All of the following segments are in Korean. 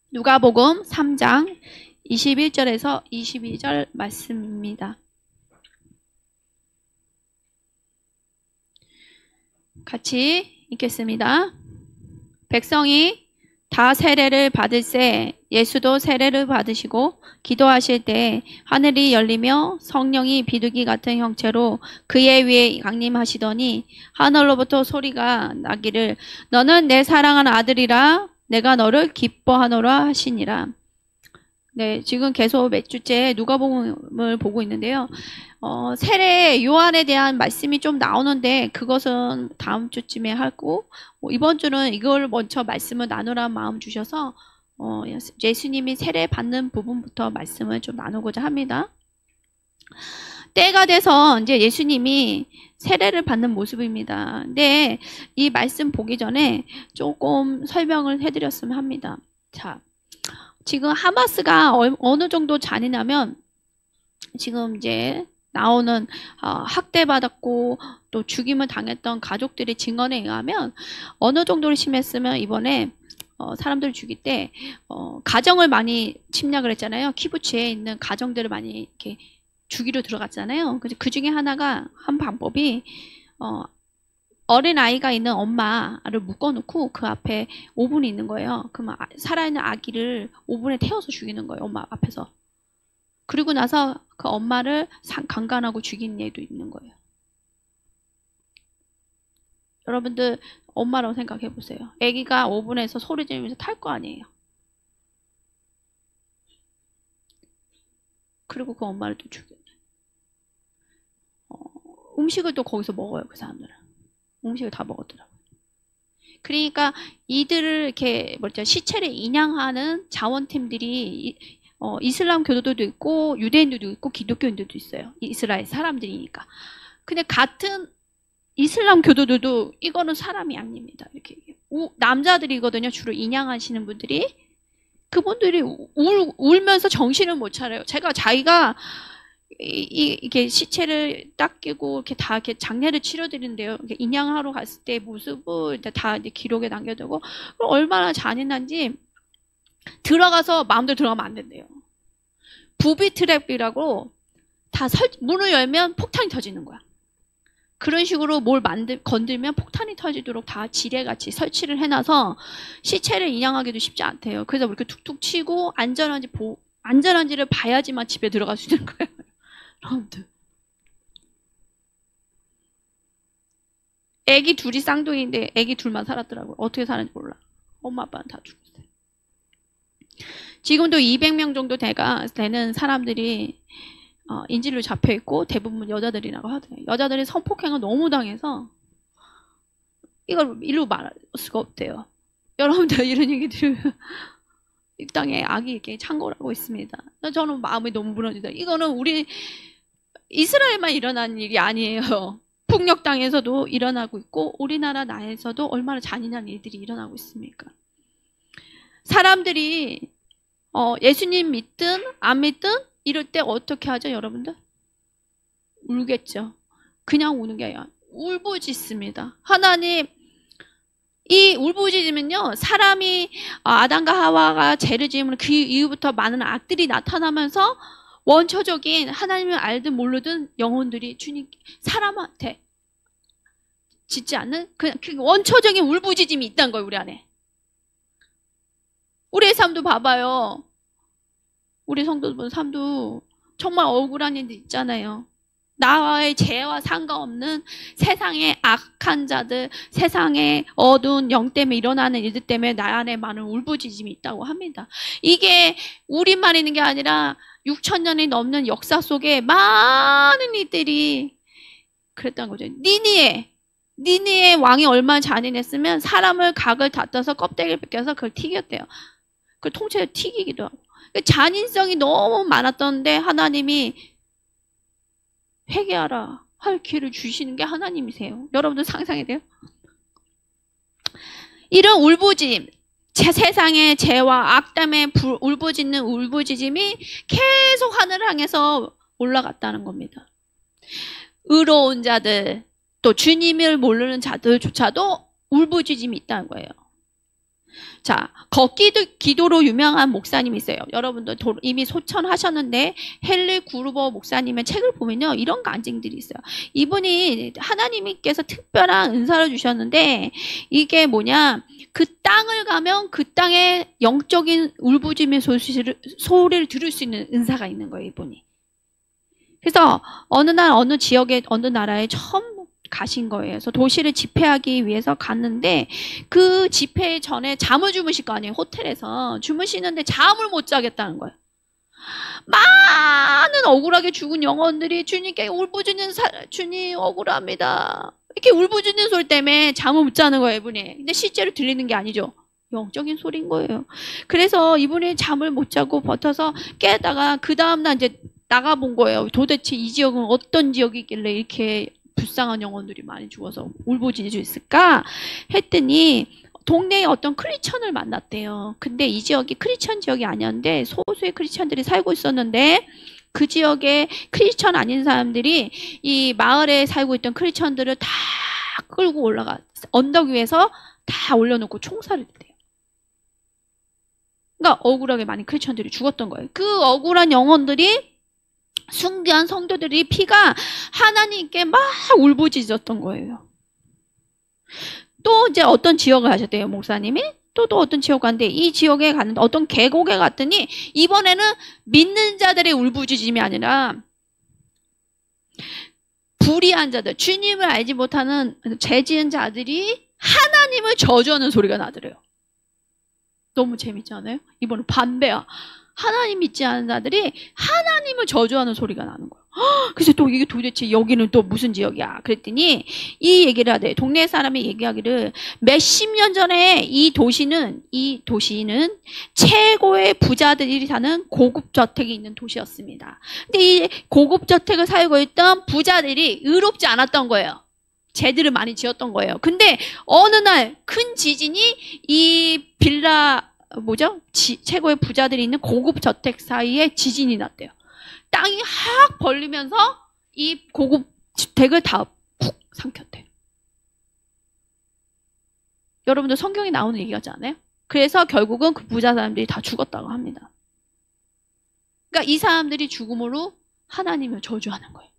누가복음 3장 21절에서 22절 말씀입니다. 같이 읽겠습니다. 백성이 다 세례를 받을새 예수도 세례를 받으시고 기도하실 때 하늘이 열리며 성령이 비둘기 같은 형체로 그의 위에 강림하시더니 하늘로부터 소리가 나기를 너는 내 사랑하는 아들이라 내가 너를 기뻐하노라 하시니라. 네, 지금 계속 몇 주째 누가복음을 보고 있는데요. 세례 요한에 대한 말씀이 좀 나오는데 그것은 다음 주쯤에 하고 이번 주는 이걸 먼저 말씀을 나누라는 마음 주셔서 예수님이 세례 받는 부분부터 말씀을 좀 나누고자 합니다. 때가 돼서 이제 예수님이 세례를 받는 모습입니다. 근데 이 말씀 보기 전에 조금 설명을 해드렸으면 합니다. 자, 지금 하마스가 어느 정도 잔인하면 지금 이제 나오는 학대받았고 또 죽임을 당했던 가족들의 증언에 의하면 어느 정도로 심했으면 이번에 사람들을 죽일 때 가정을 많이 침략을 했잖아요. 키부츠에 있는 가정들을 많이 이렇게 죽이러 들어갔잖아요. 그 중에 하나가 한 방법이 어린 아이가 있는 엄마를 묶어놓고 그 앞에 오븐이 있는 거예요. 그러면 살아있는 아기를 오븐에 태워서 죽이는 거예요. 엄마 앞에서. 그리고 나서 그 엄마를 강간하고 죽인 예도 있는 거예요. 여러분들 엄마라고 생각해 보세요. 아기가 오븐에서 소리 지르면서 탈 거 아니에요. 그리고 그 엄마를 또 죽여요. 음식을 또 거기서 먹어요. 그 사람들은. 음식을 다 먹었더라고요. 그러니까 이들을 이렇게 시체를 인양하는 자원팀들이 이슬람 교도들도 있고 유대인들도 있고 기독교인들도 있어요. 이스라엘 사람들이니까. 근데 같은 이슬람 교도들도 이거는 사람이 아닙니다. 이렇게 남자들이거든요. 주로 인양하시는 분들이. 그분들이 울면서 정신을 못 차려요. 자기가 이게 시체를 닦이고 이렇게 다 이렇게 장례를 치러드리는데요. 인양하러 갔을 때 모습을 다 이제 기록에 남겨두고 얼마나 잔인한지 들어가서 마음대로 들어가면 안 된대요. 부비 트랩이라고 다 문을 열면 폭탄이 터지는 거야. 그런 식으로 뭘 건들면 폭탄이 터지도록 다 지뢰같이 설치를 해놔서 시체를 인양하기도 쉽지 않대요. 그래서 이렇게 툭툭 치고 안전한지를 봐야지만 집에 들어갈 수 있는 거예요. 여러분들. 애기 둘이 쌍둥이인데 애기 둘만 살았더라고요. 어떻게 사는지 몰라. 엄마 아빠는 다 죽었어요. 지금도 200명 정도 되는 사람들이 인질로 잡혀있고 대부분 여자들이라고 하더라고요. 여자들이 성폭행을 너무 당해서 이걸 일로 말할 수가 없대요. 여러분들 이런 얘기 들으면 이 땅에 악이 이렇게 창궐하고 있습니다. 저는 마음이 너무 무너지다. 이거는 우리 이스라엘만 일어난 일이 아니에요. 북녘 땅에서도 일어나고 있고 우리나라 나라에서도 얼마나 잔인한 일들이 일어나고 있습니까? 사람들이 예수님 믿든 안 믿든 이럴 때 어떻게 하죠, 여러분들? 울겠죠. 그냥 우는 게 아니라 울부짖습니다. 하나님, 이 울부짖으면요, 사람이 아담과 하와가 죄를 지으면 그 이후부터 많은 악들이 나타나면서 원초적인 하나님을 알든 모르든 영혼들이 사람한테 짓지 않는 그 원초적인 울부짖음이 있다는 거예요, 우리 안에. 우리의 삶도 봐봐요. 우리 성도분 삶도 정말 억울한 일들 있잖아요. 나와의 죄와 상관없는 세상의 악한 자들, 세상의 어두운 영 때문에 일어나는 일들 때문에 나 안에 많은 울부짖음이 있다고 합니다. 이게 우리만 있는 게 아니라 6,000년이 넘는 역사 속에 많은 이들이 그랬다는 거죠. 니니의 왕이 얼마나 잔인했으면 사람을 각을 다떠서 껍데기를 벗겨서 그걸 튀겼대요. 그 통째로 튀기기도 하고. 잔인성이 너무 많았던데 하나님이 회개하라 할 기회를 주시는 게 하나님이세요. 여러분들 상상이 돼요? 이런 울부짖음, 세상의 죄와 악 때문에 울부짖는 울부짖음이 계속 하늘을 향해서 올라갔다는 겁니다. 의로운 자들, 또 주님을 모르는 자들조차도 울부짖음이 있다는 거예요. 자, 걷기도 기도로 유명한 목사님이 있어요. 여러분들 이미 소천하셨는데 헨리 구루버 목사님의 책을 보면요, 이런 간증들이 있어요. 이분이 하나님께서 특별한 은사를 주셨는데, 이게 뭐냐, 그 땅을 가면 그 땅의 영적인 울부짖음의 소리를 들을 수 있는 은사가 있는 거예요, 이분이. 그래서 어느 날 어느 지역에 어느 나라에 처음 가신 거예요. 그래서 도시를 집회하기 위해서 갔는데, 그 집회 전에 잠을 주무실 거 아니에요. 호텔에서 주무시는데 잠을 못 자겠다는 거예요. 많은 억울하게 죽은 영혼들이 주님께 울부짖는 주님 억울합니다, 이렇게 울부짖는 소리 때문에 잠을 못 자는 거예요, 이분이. 근데 실제로 들리는 게 아니죠. 영적인 소리인 거예요. 그래서 이분이 잠을 못 자고 버텨서 깨다가 그 다음날 이제 나가본 거예요. 도대체 이 지역은 어떤 지역이길래 이렇게 불쌍한 영혼들이 많이 죽어서 울부짖을 수 있을까 했더니, 동네에 어떤 크리스천을 만났대요. 근데 이 지역이 크리스천 지역이 아니었는데 소수의 크리스천들이 살고 있었는데, 그 지역에 크리스천 아닌 사람들이 이 마을에 살고 있던 크리스천들을 다 끌고 올라가 언덕 위에서 다 올려놓고 총살을 했대요. 그러니까 억울하게 많은 크리스천들이 죽었던 거예요. 그 억울한 영혼들이, 순교한 성도들이 피가 하나님께 막 울부짖었던 거예요. 또 이제 어떤 지역을 하셨대요, 목사님이. 또 어떤 지역 갔는데, 이 지역에 갔는데 어떤 계곡에 갔더니 이번에는 믿는 자들의 울부짖음이 아니라 불의한 자들, 주님을 알지 못하는 죄 지은 자들이 하나님을 저주하는 소리가 나더래요. 너무 재밌지 않아요? 이번엔 반대야. 하나님 믿지 않은 자들이 하나님을 저주하는 소리가 나는 거예요. 그래서 또 이게 도대체 여기는 또 무슨 지역이야? 그랬더니 이 얘기를 하대. 동네 사람이 얘기하기를, 몇십 년 전에 이 도시는 최고의 부자들이 사는 고급 저택이 있는 도시였습니다. 근데 이 고급 저택을 살고 있던 부자들이 의롭지 않았던 거예요. 죄들을 많이 지었던 거예요. 근데 어느 날 큰 지진이 이 빌라 최고의 부자들이 있는 고급 저택 사이에 지진이 났대요. 땅이 확 벌리면서 이 고급 주택을 다 푹 삼켰대요. 여러분들 성경에 나오는 얘기 같지 않아요? 그래서 결국은 그 부자 사람들이 다 죽었다고 합니다. 그러니까 이 사람들이 죽음으로 하나님을 저주하는 거예요.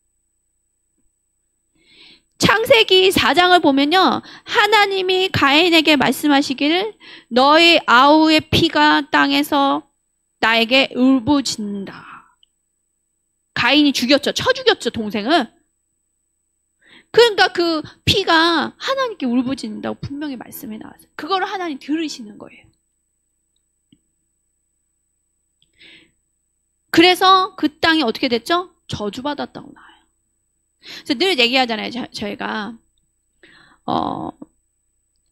창세기 4장을 보면요, 하나님이 가인에게 말씀하시기를, 너의 아우의 피가 땅에서 나에게 울부짖는다. 가인이 죽였죠. 쳐 죽였죠, 동생을. 그러니까 그 피가 하나님께 울부짖는다고 분명히 말씀이 나왔어요. 그걸 하나님 들으시는 거예요. 그래서 그 땅이 어떻게 됐죠? 저주받았다고 나와요. 그래서 늘 얘기하잖아요. 저희가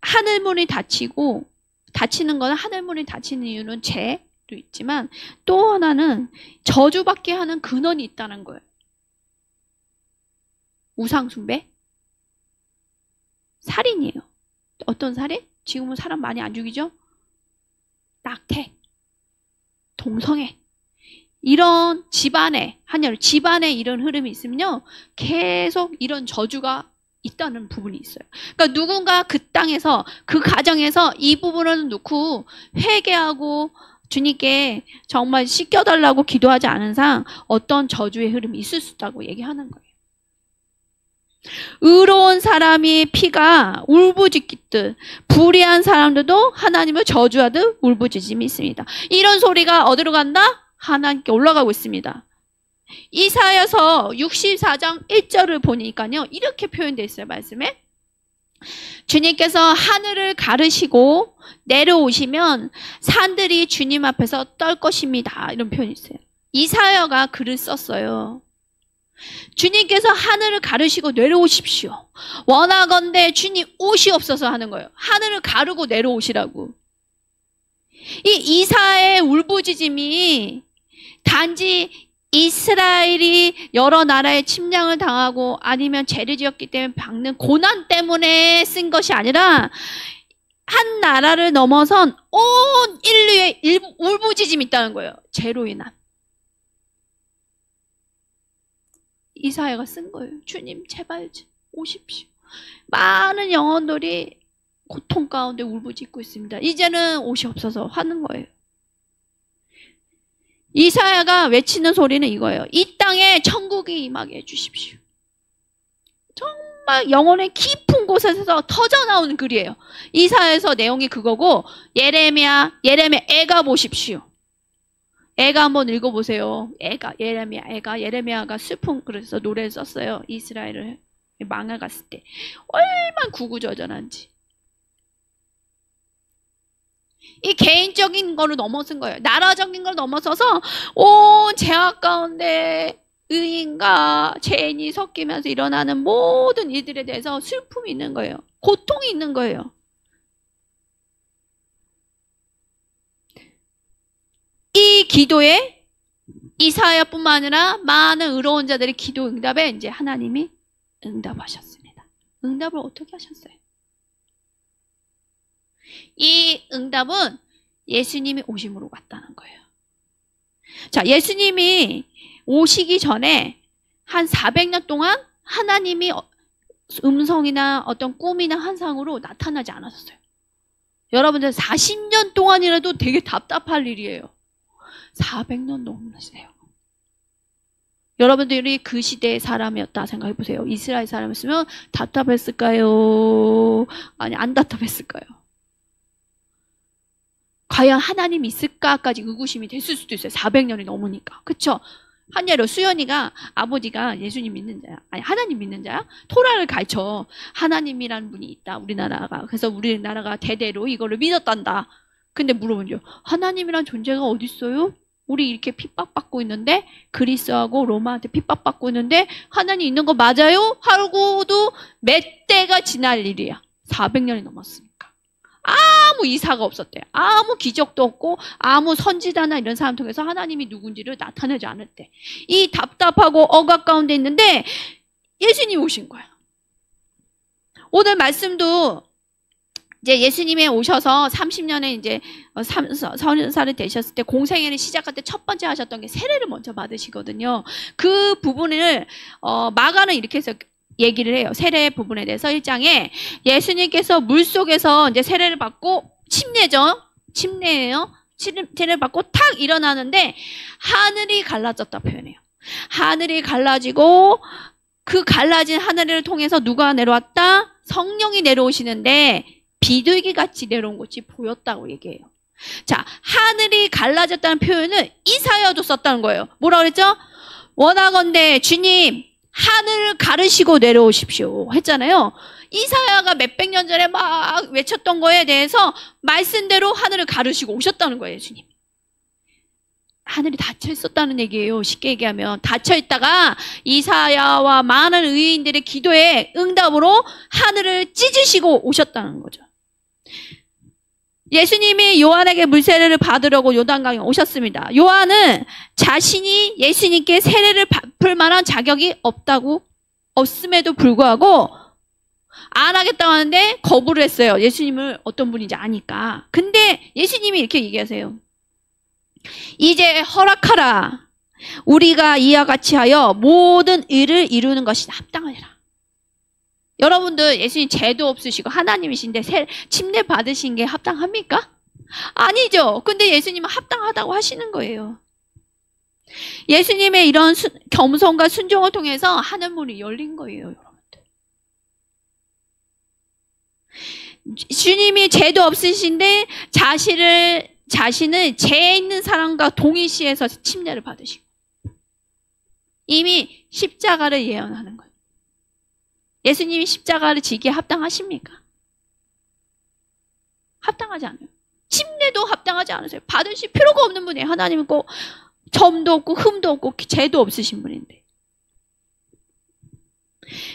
하늘문이 닫히고, 닫히는 거는, 하늘문이 닫히는 이유는 죄도 있지만 또 하나는 저주받게 하는 근원이 있다는 거예요. 우상숭배? 살인이에요. 어떤 살인? 지금은 사람 많이 안 죽이죠? 낙태, 동성애, 이런 집안에 이런 흐름이 있으면요, 계속 이런 저주가 있다는 부분이 있어요. 그러니까 누군가 그 땅에서, 그 가정에서 이 부분을 놓고 회개하고 주님께 정말 씻겨달라고 기도하지 않은 상 어떤 저주의 흐름이 있을 수 있다고 얘기하는 거예요. 의로운 사람이 피가 울부짖듯 불의한 사람들도 하나님을 저주하듯 울부짖음이 있습니다. 이런 소리가 어디로 간다? 하나님께 올라가고 있습니다. 이사야서 64장 1절을 보니까요, 이렇게 표현되어 있어요. 말씀에, 주님께서 하늘을 가르시고 내려오시면 산들이 주님 앞에서 떨 것입니다. 이런 표현이 있어요. 이사야가 글을 썼어요. 주님께서 하늘을 가르시고 내려오십시오. 원하건대 주님 오시옵소서 하는 거예요. 하늘을 가르고 내려오시라고. 이 이사야의 울부짖음이 단지 이스라엘이 여러 나라의 침략을 당하고 아니면 죄를 지었기 때문에 받는 고난 때문에 쓴 것이 아니라, 한 나라를 넘어선 온 인류의 울부짖음이 있다는 거예요. 죄로 인한. 이사야가 쓴 거예요. 주님 제발 오십시오. 많은 영혼들이 고통 가운데 울부짖고 있습니다. 이제는 옷이 없어서 하는 거예요. 이사야가 외치는 소리는 이거예요. 이 땅에 천국이 임하게 해주십시오. 정말 영혼의 깊은 곳에서 터져나오는 글이에요. 이사야에서 내용이 그거고, 예레미야 애가 보십시오. 애가 한번 읽어보세요. 예레미야가 슬픈 그래서 노래를 썼어요. 이스라엘을 망해갔을 때 얼마나 구구절절한지. 이 개인적인 거를 넘어선 거예요. 나라적인 걸 넘어서서 온 죄악 가운데 의인과 죄인이 섞이면서 일어나는 모든 일들에 대해서 슬픔이 있는 거예요. 고통이 있는 거예요. 이 기도에 이사야뿐만 아니라 많은 의로운 자들의 기도 응답에 이제 하나님이 응답하셨습니다. 응답을 어떻게 하셨어요? 이 응답은 예수님이 오심으로 왔다는 거예요. 자, 예수님이 오시기 전에 한 400년 동안 하나님이 음성이나 어떤 꿈이나 환상으로 나타나지 않았어요. 여러분들 40년 동안이라도 되게 답답할 일이에요. 400년 넘으세요. 여러분들이 그 시대의 사람이었다 생각해 보세요. 이스라엘 사람이었으면 답답했을까요? 아니, 안 답답했을까요? 과연 하나님이 있을까까지 의구심이 됐을 수도 있어요. 400년이 넘으니까. 그쵸? 한예로 수연이가 아버지가 예수님 믿는 자야. 아니, 하나님 믿는 자야? 토라를 가르쳐. 하나님이라는 분이 있다. 우리나라가. 그래서 우리나라가 대대로 이거를 믿었단다. 근데 물어보죠. 하나님이란 존재가 어디 있어요? 우리 이렇게 핍박받고 있는데, 그리스하고 로마한테 핍박받고 있는데 하나님 있는 거 맞아요? 하고도 몇 대가 지날 일이야. 400년이 넘었으니까. 아무 이사가 없었대요. 아무 기적도 없고 아무 선지자나 이런 사람 통해서 하나님이 누군지를 나타내지 않았대. 이 답답하고 억압 가운데 있는데 예수님이 오신 거야. 오늘 말씀도 이제 예수님이 오셔서 30년에 이제 30살이 되셨을 때 공생애를 시작할 때 첫 번째 하셨던 게 세례를 먼저 받으시거든요. 그 부분을 마가는 이렇게 해서 얘기를 해요. 세례 부분에 대해서 1장에 예수님께서 물속에서 이제 세례를 받고 침례예요. 침례를 받고 탁 일어나는데 하늘이 갈라졌다 표현해요. 하늘이 갈라지고 그 갈라진 하늘을 통해서 누가 내려왔다? 성령이 내려오시는데 비둘기 같이 내려온 것이 보였다고 얘기해요. 자, 하늘이 갈라졌다는 표현을 이사야도 썼다는 거예요. 뭐라 그랬죠? 원하건대 주님 하늘을 가르시고 내려오십시오 했잖아요. 이사야가 몇백 년 전에 막 외쳤던 거에 대해서 말씀대로 하늘을 가르시고 오셨다는 거예요. 예수님. 하늘이 닫혀 있었다는 얘기예요. 쉽게 얘기하면 닫혀 있다가 이사야와 많은 의인들의 기도에 응답으로 하늘을 찢으시고 오셨다는 거죠. 예수님이 요한에게 물세례를 받으려고 요단강에 오셨습니다. 요한은 자신이 예수님께 세례를 베풀 만한 자격이 없음에도 불구하고 안 하겠다고 하는데 거부를 했어요. 예수님을 어떤 분인지 아니까. 근데 예수님이 이렇게 얘기하세요. 이제 허락하라. 우리가 이와 같이 하여 모든 일을 이루는 것이 합당하니라. 여러분들 예수님 죄도 없으시고 하나님이신데 침례 받으신 게 합당합니까? 아니죠. 근데 예수님은 합당하다고 하시는 거예요. 예수님의 이런 겸손과 순종을 통해서 하늘문이 열린 거예요. 여러분들. 주님이 죄도 없으신데 자신을 죄 있는 사람과 동일시해서 침례를 받으시고 이미 십자가를 예언하는 거예요. 예수님이 십자가를 지기에 합당하십니까? 합당하지 않아요. 침례도 합당하지 않으세요. 받으실 필요가 없는 분이에요. 하나님은 꼭 점도 없고 흠도 없고 죄도 없으신 분인데.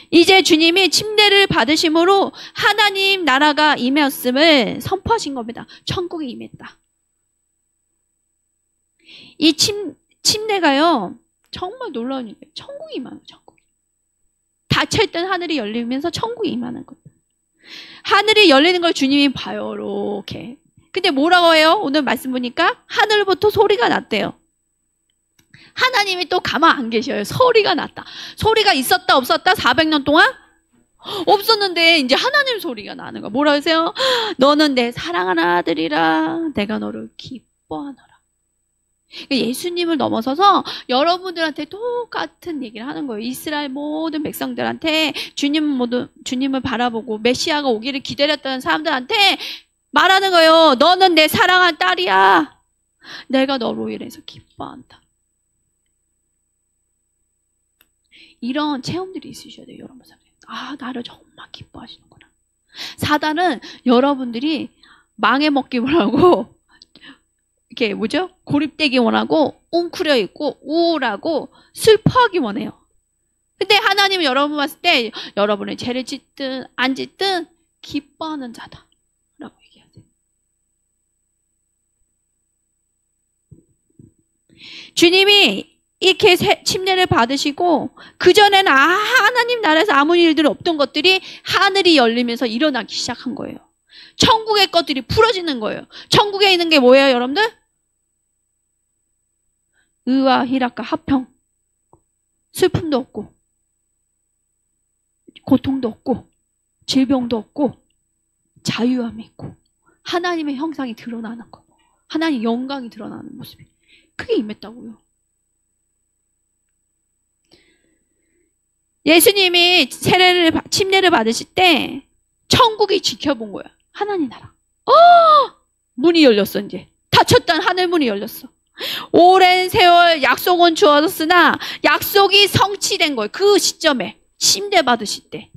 이제 주님이 침례를 받으심으로 하나님 나라가 임했음을 선포하신 겁니다. 천국이 임했다. 이 침례가요. 정말 놀라운 일이에요. 천국이 임하는 거예요. 닫혀있던 하늘이 열리면서 천국이 임하는 겁니다. 하늘이 열리는 걸 주님이 봐요. 이렇게. 근데 뭐라고 해요? 오늘 말씀 보니까 하늘부터 소리가 났대요. 하나님이 또 가만 안 계셔요. 소리가 났다. 소리가 있었다 없었다 400년 동안 없었는데 이제 하나님 소리가 나는 거야. 뭐라 하세요? 너는 내 사랑하는 아들이라 내가 너를 기뻐하노라. 예수님을 넘어서서 여러분들한테 똑같은 얘기를 하는 거예요. 이스라엘 모든 백성들한테 주님을 바라보고 메시아가 오기를 기다렸던 사람들한테 말하는 거예요. 너는 내 사랑한 딸이야. 내가 너로 인해서 기뻐한다. 이런 체험들이 있으셔야 돼요, 여러분. 아, 나를 정말 기뻐하시는구나. 사단은 여러분들이 망해먹기 원하고, 이렇게 뭐죠? 고립되기 원하고, 웅크려 있고, 우울하고, 슬퍼하기 원해요. 근데 하나님은 여러분 봤을 때, 여러분의 죄를 짓든, 안 짓든, 기뻐하는 자다. 라고 얘기하세요. 주님이 이렇게 침례를 받으시고 그전에는 하나님 나라에서 아무 일들이 없던 것들이 하늘이 열리면서 일어나기 시작한 거예요. 천국의 것들이 풀어지는 거예요. 천국에 있는 게 뭐예요, 여러분들? 의와 희락과 화평. 슬픔도 없고 고통도 없고 질병도 없고 자유함이 있고 하나님의 형상이 드러나는 거. 하나님의 영광이 드러나는 모습이. 그게 임했다고요. 예수님이 침례를 받으실 때 천국이 지켜본 거야. 하나님 나라. 문이 열렸어. 이제 닫혔던 하늘 문이 열렸어. 오랜 세월 약속은 주어졌으나 약속이 성취된 거예요. 그 시점에 침례 받으실 때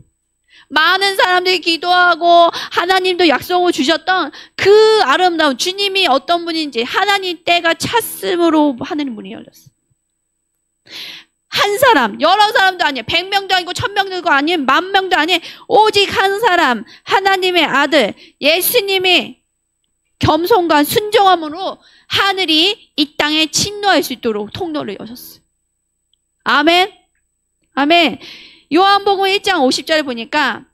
많은 사람들이 기도하고 하나님도 약속을 주셨던 그 아름다운 주님이 어떤 분인지 하나님 때가 찼음으로 하늘 문이 열렸어. 한 사람, 여러 사람도 아니에요. 100명도 아니고 1000명도 아니에요. 10,000명도 아니에요. 오직 한 사람, 하나님의 아들 예수님이 겸손과 순종함으로 하늘이 이 땅에 침노할 수 있도록 통로를 여셨어요. 아멘. 아멘. 요한복음 1장 50절에 보니까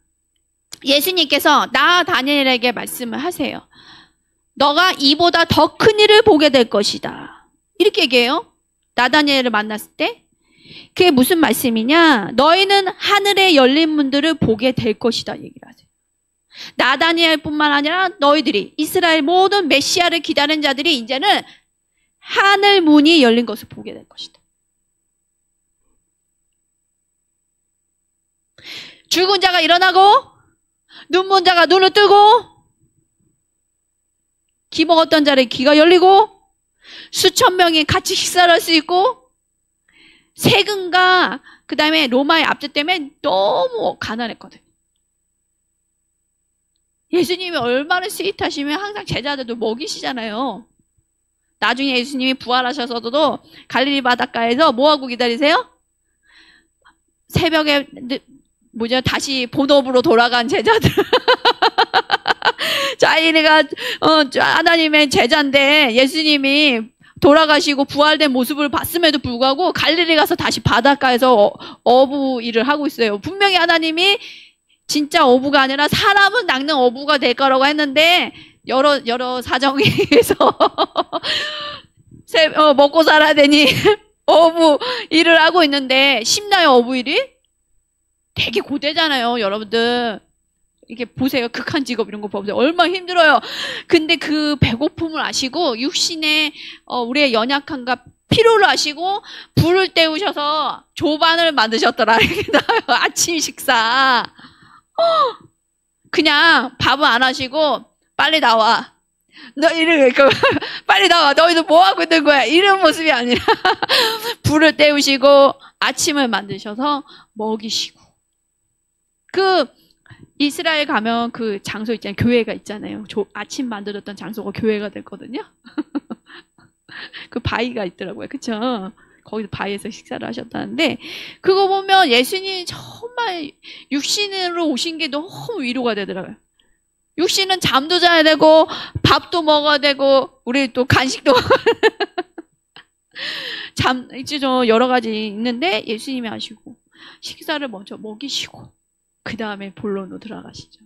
예수님께서 나 다니엘에게 말씀을 하세요. 너가 이보다 더 큰 일을 보게 될 것이다. 이렇게 얘기해요. 나 다니엘을 만났을 때 그게 무슨 말씀이냐? 너희는 하늘에 열린 문들을 보게 될 것이다 얘기를 하세요. 나 다니엘뿐만 아니라 너희들이 이스라엘 모든 메시아를 기다리는 자들이 이제는 하늘 문이 열린 것을 보게 될 것이다. 죽은 자가 일어나고 눈 문 자가 눈을 뜨고 기 먹었던 자의 귀가 열리고 수천 명이 같이 식사를 할 수 있고 세금과 그 다음에 로마의 압제 때문에 너무 가난했거든. 예수님이 얼마나 스윗하시면 항상 제자들도 먹이시잖아요. 나중에 예수님이 부활하셔서도 갈릴리 바닷가에서 뭐하고 기다리세요? 새벽에 다시 본업으로 돌아간 제자들. 자기네가 하나님의 제자인데 예수님이 돌아가시고 부활된 모습을 봤음에도 불구하고 갈릴리 가서 다시 바닷가에서 어부 일을 하고 있어요. 분명히 하나님이 진짜 어부가 아니라 사람은 낚는 어부가 될 거라고 했는데 여러 사정에 의해서 먹고 살아야 되니 어부 일을 하고 있는데 쉽나요, 어부 일이? 되게 고되잖아요, 여러분들. 이렇게 보세요. 극한 직업 이런 거 보세요. 얼마나 힘들어요. 근데 그 배고픔을 아시고 육신의 우리의 연약함과 피로를 아시고 불을 때우셔서 조반을 만드셨더라. 아침 식사. 그냥 밥은 안 하시고 빨리 나와. 빨리 나와. 너희들 뭐 하고 있는 거야? 이런 모습이 아니라 불을 때우시고 아침을 만드셔서 먹이시고. 이스라엘 가면 그 장소 있잖아요. 교회가 있잖아요. 아침 만들었던 장소가 교회가 됐거든요. 그 바위가 있더라고요. 그쵸? 거기서 바위에서 식사를 하셨다는데 그거 보면 예수님이 정말 육신으로 오신 게 너무 위로가 되더라고요. 육신은 잠도 자야 되고 밥도 먹어야 되고 우리 또 간식도 이제 좀 여러 가지 있는데 예수님이 하시고 식사를 먼저 먹이시고 그 다음에 본론으로 들어가시죠.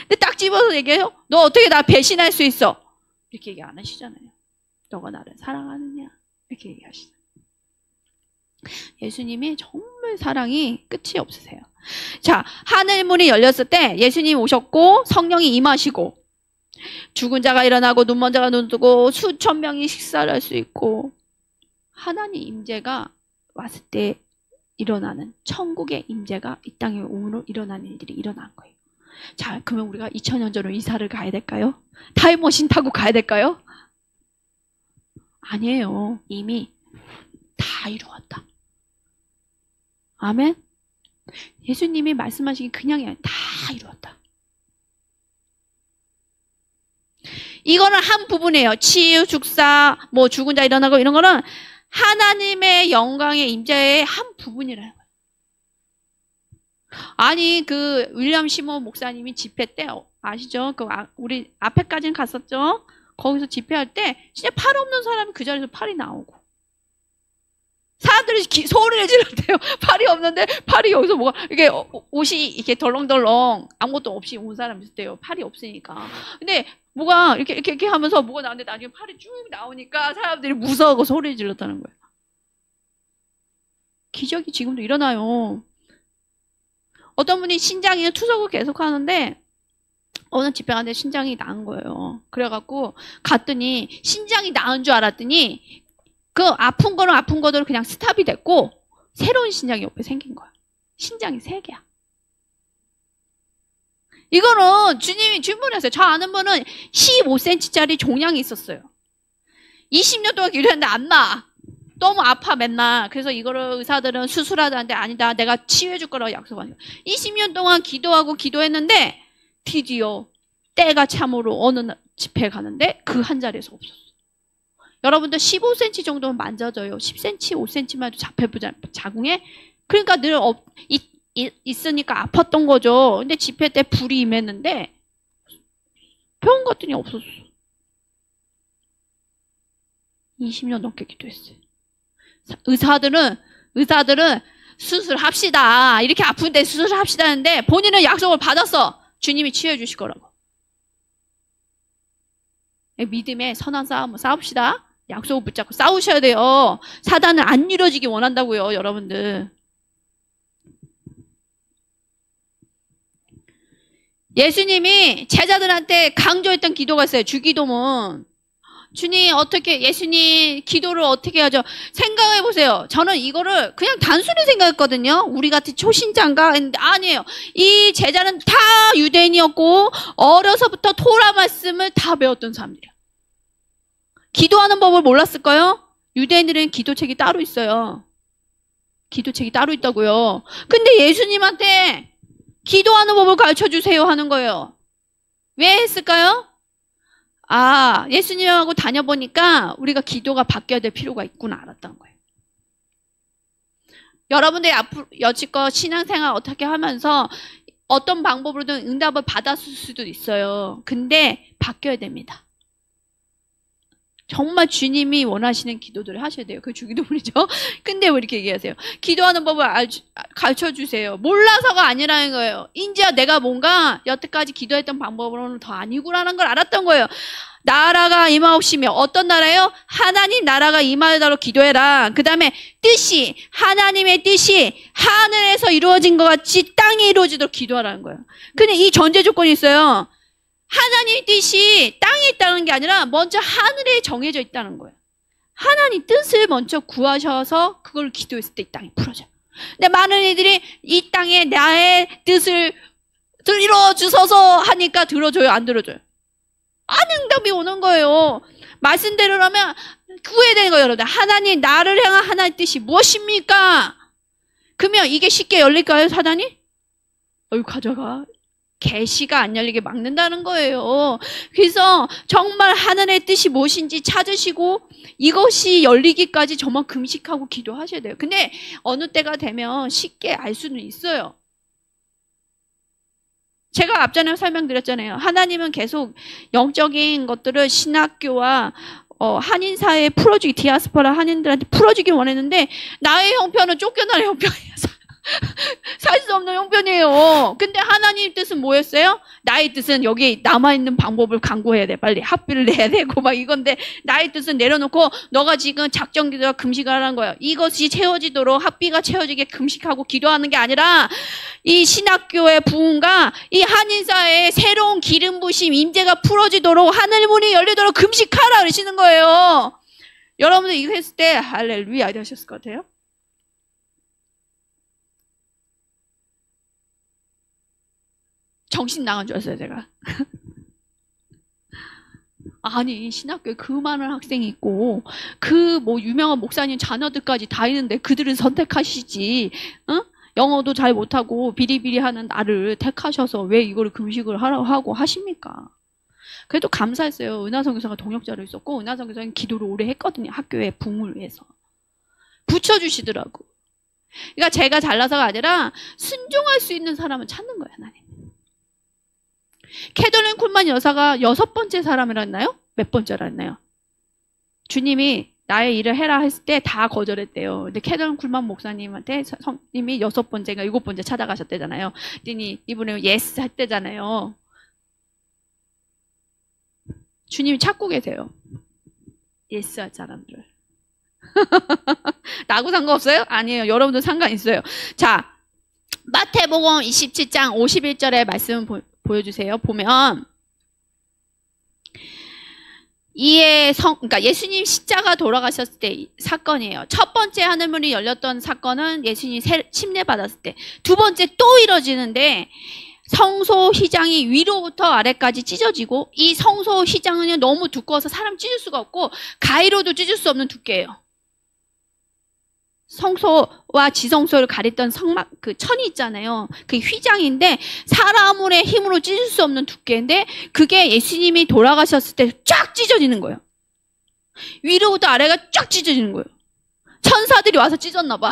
근데 딱 집어서 얘기해요. 너 어떻게 나 배신할 수 있어? 이렇게 얘기 안 하시잖아요. 너가 나를 사랑하느냐? 이렇게 얘기하시죠. 예수님이 정말 사랑이 끝이 없으세요. 자, 하늘문이 열렸을 때 예수님 오셨고 성령이 임하시고 죽은 자가 일어나고 눈먼 자가 눈 뜨고 수천 명이 식사를 할 수 있고 하나님 임재가 왔을 때 일어나는 천국의 임재가 이 땅에 오므로 일어나는 일들이 일어난 거예요. 자, 그러면 우리가 2000년 전으로 이사를 가야 될까요? 타임머신 타고 가야 될까요? 아니에요. 이미 다 이루었다. 아멘. 예수님이 말씀하시기 그냥이 아니라 다 이루었다. 이거는 한 부분이에요. 치유, 축사, 뭐 죽은 자 일어나고 이런 거는 하나님의 영광의 임재의 한 부분이라는 거예요. 아니 그 윌리엄 시몬 목사님이 집회 때 아시죠? 그 우리 앞에까지는 갔었죠. 거기서 집회할 때 진짜 팔 없는 사람이 그 자리에서 팔이 나오고 사람들이 소리를 질렀대요. 팔이 없는데 팔이 여기서 뭐가 이게 옷이 이렇게 덜렁덜렁 아무것도 없이 온 사람이 있었대요. 팔이 없으니까. 근데 뭐가 이렇게 하면서 뭐가 나오는데 나중에 팔이 쭉 나오니까 사람들이 무서워하고 소리를 질렀다는 거예요. 기적이 지금도 일어나요. 어떤 분이 신장이 투석을 계속 하는데 어느 집회 갔는데 신장이 나은 거예요. 그래갖고 갔더니 신장이 나은 줄 알았더니 그 아픈 거는 아픈 거대로 그냥 스탑이 됐고 새로운 신장이 옆에 생긴 거야. 신장이 3개야. 이거는 주님이 질문했어요. 저 아는 분은 15cm짜리 종양이 있었어요. 20년 동안 기도했는데 안 나. 너무 아파 맨날. 그래서 이거를 의사들은 수술하자는데 아니다. 내가 치유해 줄 거라고 약속하는 거예요. 20년 동안 기도하고 기도했는데 드디어 때가 참으로 어느 집회 가는데 그 한 자리에서 없었어. 여러분들 15cm 정도는 만져져요. 10cm, 5cm만 해도 잡혀보자 자궁에. 그러니까 늘 있으니까 아팠던 거죠. 근데 집회 때 불이 임했는데 병원 갔더니 없었어. 20년 넘게 기도했어요. 의사들은 수술합시다. 이렇게 아픈데 수술합시다 하는데 본인은 약속을 받았어. 주님이 치유해 주실 거라고. 믿음의 선한 싸움을 싸웁시다. 약속을 붙잡고 싸우셔야 돼요. 사단은 안 이루어지기 원한다고요, 여러분들. 예수님이 제자들한테 강조했던 기도가 있어요. 주기도문. 주님 어떻게 예수님 기도를 어떻게 하죠? 생각해 보세요. 저는 이거를 그냥 단순히 생각했거든요. 우리 같은 초신자인가 했는데 아니에요. 이 제자는 다 유대인이었고 어려서부터 토라 말씀을 다 배웠던 사람들이야. 기도하는 법을 몰랐을까요? 유대인들은 기도책이 따로 있어요. 기도책이 따로 있다고요. 근데 예수님한테 기도하는 법을 가르쳐주세요 하는 거예요. 왜 했을까요? 아, 예수님하고 다녀보니까 우리가 기도가 바뀌어야 될 필요가 있구나 알았던 거예요. 여러분들이 앞으로 여지껏 신앙생활 어떻게 하면서 어떤 방법으로든 응답을 받았을 수도 있어요. 근데 바뀌어야 됩니다. 정말 주님이 원하시는 기도들을 하셔야 돼요. 그게 주기도문이죠. 근데 왜 이렇게 얘기하세요? 기도하는 법을 가르쳐주세요. 몰라서가 아니라는 거예요. 인지야 내가 뭔가 여태까지 기도했던 방법으로는 더 아니구나라는 걸 알았던 거예요. 나라가 임하옵시며 어떤 나라예요? 하나님 나라가 임하다로 기도해라. 그 다음에 뜻이 하나님의 뜻이 하늘에서 이루어진 것 같이 땅에 이루어지도록 기도하라는 거예요. 근데 이 전제 조건이 있어요. 하나님의 뜻이 땅에 있다는 게 아니라 먼저 하늘에 정해져 있다는 거예요. 하나님 뜻을 먼저 구하셔서 그걸 기도했을 때 이 땅이 풀어져요. 근데 많은 이들이 이 땅에 나의 뜻을 들어주셔서 하니까 들어줘요? 안 들어줘요? 안 응답이 오는 거예요. 말씀대로라면 구해야 되는 거예요. 여러분들. 하나님 나를 향한 하나님의 뜻이 무엇입니까? 그러면 이게 쉽게 열릴까요? 사단이? 어휴 가져가. 계시가 안 열리게 막는다는 거예요. 그래서 정말 하나님의 뜻이 무엇인지 찾으시고 이것이 열리기까지 정말 금식하고 기도하셔야 돼요. 근데 어느 때가 되면 쉽게 알 수는 있어요. 제가 앞전에 설명드렸잖아요. 하나님은 계속 영적인 것들을 신학교와 한인사회에 풀어주기, 디아스포라 한인들한테 풀어주기 원했는데 나의 형편은 쫓겨나는 형편이어서 살 수 없는 형편이에요. 근데 하나님 뜻은 뭐였어요? 나의 뜻은 여기 남아있는 방법을 강구해야 돼. 빨리 학비를 내야 되고 막 이건데, 나의 뜻은 내려놓고 너가 지금 작정 기도와 금식을 하라는 거예요. 이것이 채워지도록 학비가 채워지게 금식하고 기도하는 게 아니라, 이 신학교의 부흥과 이 한인사회의 새로운 기름 부심 임재가 풀어지도록 하늘 문이 열리도록 금식하라 그러시는 거예요. 여러분들 이거 했을 때 할렐루야 하셨을 것 같아요. 정신 나간 줄 알았어요, 제가. 아니, 신학교에 그 많은 학생이 있고, 그 뭐 유명한 목사님 자녀들까지 다 있는데 그들은 선택하시지, 응? 영어도 잘 못하고 비리비리하는 나를 택하셔서 왜 이거를 금식을 하라고 하고 하십니까? 그래도 감사했어요. 은하성 교사가 동역자로 있었고, 은하성 교사는 기도를 오래 했거든요. 학교의 붕을 위해서. 붙여주시더라고. 그러니까 제가 잘나서가 아니라 순종할 수 있는 사람을 찾는 거예요, 하나님. 캐덜린 쿨만 여사가 6번째 사람이라 했나요? 몇 번째라 했나요? 주님이 나의 일을 해라 했을 때 다 거절했대요. 근데 캐덜린 쿨만 목사님한테 성님이 6번째가 7번째 찾아가셨대잖아요. 그랬더니 이분은 예스 했대잖아요. 주님이 찾고 계세요. 예스 할 사람들을. 나하고 상관없어요? 아니에요. 여러분도 상관 있어요. 자, 마태복음 27장 51절의 말씀 보여주세요. 보면 그러니까 예수님 십자가 돌아가셨을 때 사건이에요. 첫 번째 하늘문이 열렸던 사건은 예수님이 침례 받았을 때. 두 번째 또 이뤄지는데 성소 휘장이 위로부터 아래까지 찢어지고, 이 성소 휘장은 너무 두꺼워서 사람 찢을 수가 없고 가위로도 찢을 수 없는 두께예요. 성소와 지성소를 가렸던 성막, 그 천이 있잖아요. 그 휘장인데 사람의 힘으로 찢을 수 없는 두께인데, 그게 예수님이 돌아가셨을 때 쫙 찢어지는 거예요. 위로부터 아래가 쫙 찢어지는 거예요. 천사들이 와서 찢었나 봐.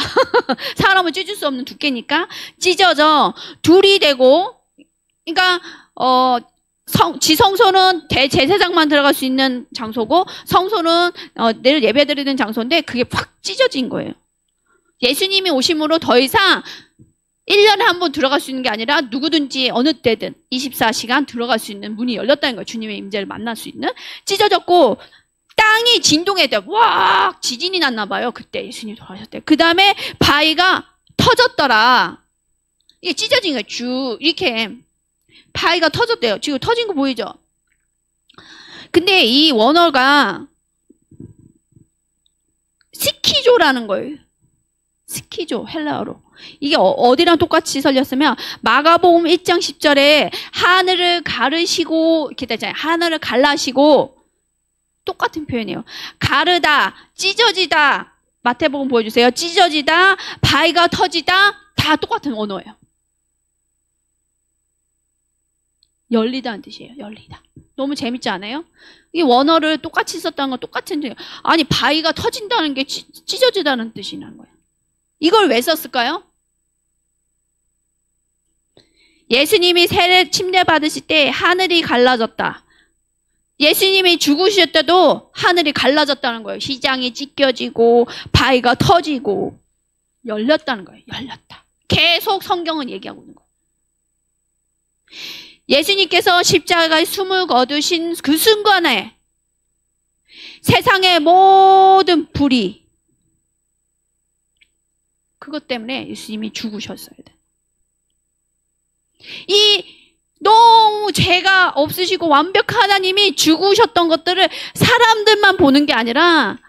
사람을 찢을 수 없는 두께니까 찢어져 둘이 되고, 그러니까 지성소는 대제사장만 들어갈 수 있는 장소고, 성소는 늘 예배드리는 장소인데 그게 확 찢어진 거예요. 예수님이 오심으로 더 이상 1년에 한 번 들어갈 수 있는 게 아니라 누구든지 어느 때든 24시간 들어갈 수 있는 문이 열렸다는 거예요. 주님의 임재를 만날 수 있는. 찢어졌고 땅이 진동했대요. 와, 지진이 났나 봐요. 그때 예수님이 돌아가셨대요. 그 다음에 바위가 터졌더라. 이게 찢어진 거예요. 쭉 이렇게 바위가 터졌대요. 지금 터진 거 보이죠? 근데 이 원어가 스키조라는 거예요. 스키조, 헬라어로. 이게 어디랑 똑같이 설렸으면 마가복음 1장 10절에 하늘을 가르시고 이렇게 되잖아요. 하늘을 갈라시고, 똑같은 표현이에요. 가르다, 찢어지다. 마태복음 보여주세요. 찢어지다, 바위가 터지다, 다 똑같은 언어예요. 열리다는 뜻이에요. 열리다. 너무 재밌지 않아요? 이 원어를 똑같이 썼다는 건 똑같은 뜻이에요. 아니, 바위가 터진다는 게 찢어지다는 뜻이라는 거예요. 이걸 왜 썼을까요? 예수님이 세례 침례 받으실 때 하늘이 갈라졌다. 예수님이 죽으실 때도 하늘이 갈라졌다는 거예요. 휘장이 찢겨지고 바위가 터지고 열렸다는 거예요. 열렸다. 계속 성경은 얘기하고 있는 거예요. 예수님께서 십자가에 숨을 거두신 그 순간에 세상의 모든 불이, 그것 때문에 예수님이 죽으셨어야 돼. 이 너무 죄가 없으시고 완벽한 하나님이 죽으셨던 것들을 사람들만 보는 게 아니라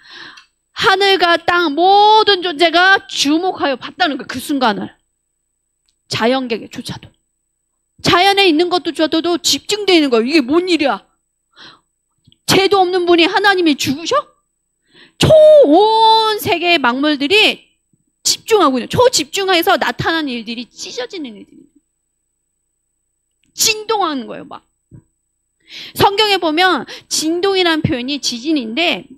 하늘과 땅 모든 존재가 주목하여 봤다는 거예요. 그 순간을. 자연계조차도. 자연에 있는 것조차도 집중되어 있는 거예요. 이게 뭔 일이야? 죄도 없는 분이 하나님이 죽으셔? 온 세계의 만물들이 집중하고 있는, 초집중해서 나타나는 일들이 찢어지는 일들이 진동하는 거예요. 막 성경에 보면 진동이라는 표현이 지진인데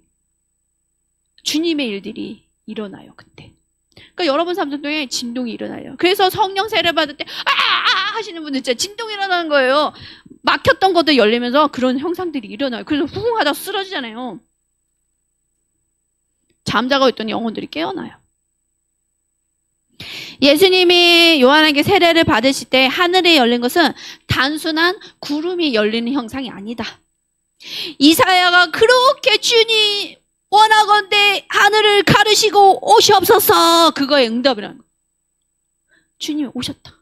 주님의 일들이 일어나요. 그때. 그러니까 여러분 삶 중에 진동이 일어나요. 그래서 성령 세례 받을 때 하시는 분들 진짜 진동이 일어나는 거예요. 막혔던 것도 열리면서 그런 형상들이 일어나요. 그래서 후궁하다 쓰러지잖아요. 잠자고 있던 영혼들이 깨어나요. 예수님이 요한에게 세례를 받으실 때 하늘이 열린 것은 단순한 구름이 열리는 형상이 아니다. 이사야가 그렇게 주님 원하건대 하늘을 가르시고 오시옵소서, 그거의 응답이라는 거예요. 주님이 오셨다.